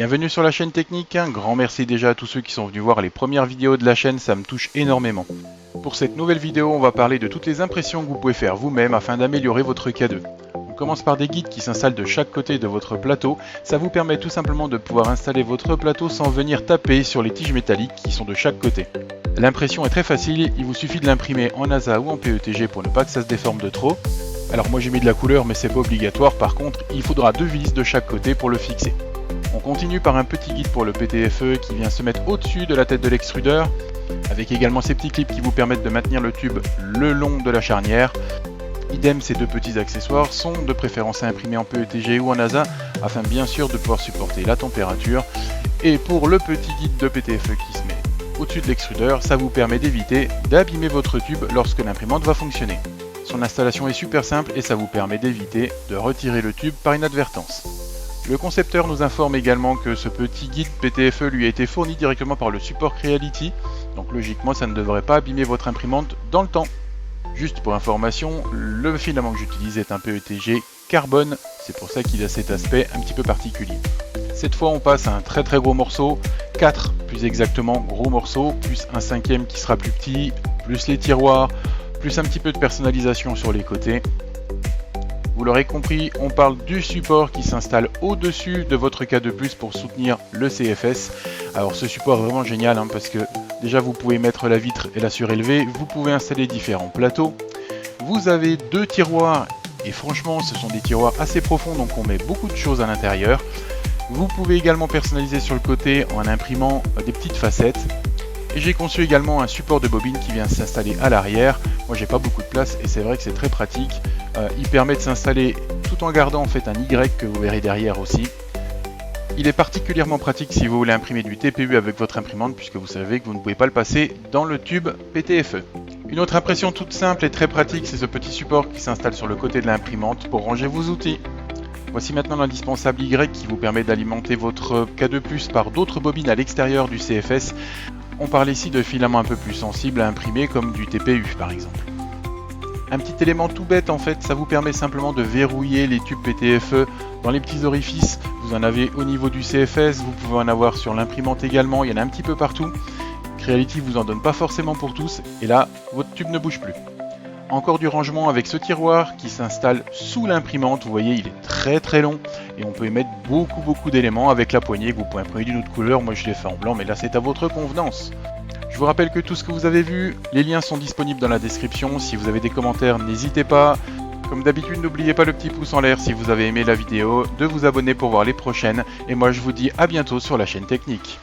Bienvenue sur la chaîne technique, un grand merci déjà à tous ceux qui sont venus voir les premières vidéos de la chaîne, ça me touche énormément. Pour cette nouvelle vidéo, on va parler de toutes les impressions que vous pouvez faire vous-même afin d'améliorer votre K2. On commence par des guides qui s'installent de chaque côté de votre plateau, ça vous permet tout simplement de pouvoir installer votre plateau sans venir taper sur les tiges métalliques qui sont de chaque côté. L'impression est très facile, il vous suffit de l'imprimer en ASA ou en PETG pour ne pas que ça se déforme de trop. Alors moi j'ai mis de la couleur mais c'est pas obligatoire, par contre il faudra 2 vis de chaque côté pour le fixer. On continue par un petit guide pour le PTFE qui vient se mettre au-dessus de la tête de l'extrudeur, avec également ces petits clips qui vous permettent de maintenir le tube le long de la charnière. Idem, ces deux petits accessoires sont de préférence à imprimer en PETG ou en ASA, afin bien sûr de pouvoir supporter la température. Et pour le petit guide de PTFE qui se met au-dessus de l'extrudeur, ça vous permet d'éviter d'abîmer votre tube lorsque l'imprimante va fonctionner. Son installation est super simple et ça vous permet d'éviter de retirer le tube par inadvertance. Le concepteur nous informe également que ce petit guide PTFE lui a été fourni directement par le support Creality, donc logiquement ça ne devrait pas abîmer votre imprimante dans le temps. Juste pour information, le filament que j'utilise est un PETG carbone, c'est pour ça qu'il a cet aspect un petit peu particulier. Cette fois on passe à un très gros morceau, 4 plus exactement gros morceaux, plus un 5e qui sera plus petit, plus les tiroirs, plus un petit peu de personnalisation sur les côtés. Vous l'aurez compris, on parle du support qui s'installe au-dessus de votre K2+ pour soutenir le CFS. Alors ce support est vraiment génial parce que déjà vous pouvez mettre la vitre et la surélever, vous pouvez installer différents plateaux. Vous avez 2 tiroirs et franchement ce sont des tiroirs assez profonds donc on met beaucoup de choses à l'intérieur. Vous pouvez également personnaliser sur le côté en imprimant des petites facettes. Et j'ai conçu également un support de bobine qui vient s'installer à l'arrière. Moi j'ai pas beaucoup de place et c'est vrai que c'est très pratique. Il permet de s'installer tout en gardant en fait un Y que vous verrez derrière aussi. Il est particulièrement pratique si vous voulez imprimer du TPU avec votre imprimante puisque vous savez que vous ne pouvez pas le passer dans le tube PTFE. Une autre impression toute simple et très pratique, c'est ce petit support qui s'installe sur le côté de l'imprimante pour ranger vos outils. Voici maintenant l'indispensable Y qui vous permet d'alimenter votre K2+ par d'autres bobines à l'extérieur du CFS. On parle ici de filaments un peu plus sensibles à imprimer comme du TPU par exemple. Un petit élément tout bête en fait, ça vous permet simplement de verrouiller les tubes PTFE dans les petits orifices. Vous en avez au niveau du CFS, vous pouvez en avoir sur l'imprimante également, il y en a un petit peu partout. Creality vous en donne pas forcément pour tous et là votre tube ne bouge plus. Encore du rangement avec ce tiroir qui s'installe sous l'imprimante, vous voyez il est très long et on peut y mettre beaucoup d'éléments avec la poignée que vous pouvez imprimer d'une autre couleur, moi je l'ai fait en blanc mais là c'est à votre convenance. Je vous rappelle que tout ce que vous avez vu, les liens sont disponibles dans la description, si vous avez des commentaires n'hésitez pas. Comme d'habitude n'oubliez pas le petit pouce en l'air si vous avez aimé la vidéo, de vous abonner pour voir les prochaines et moi je vous dis à bientôt sur la chaîne technique.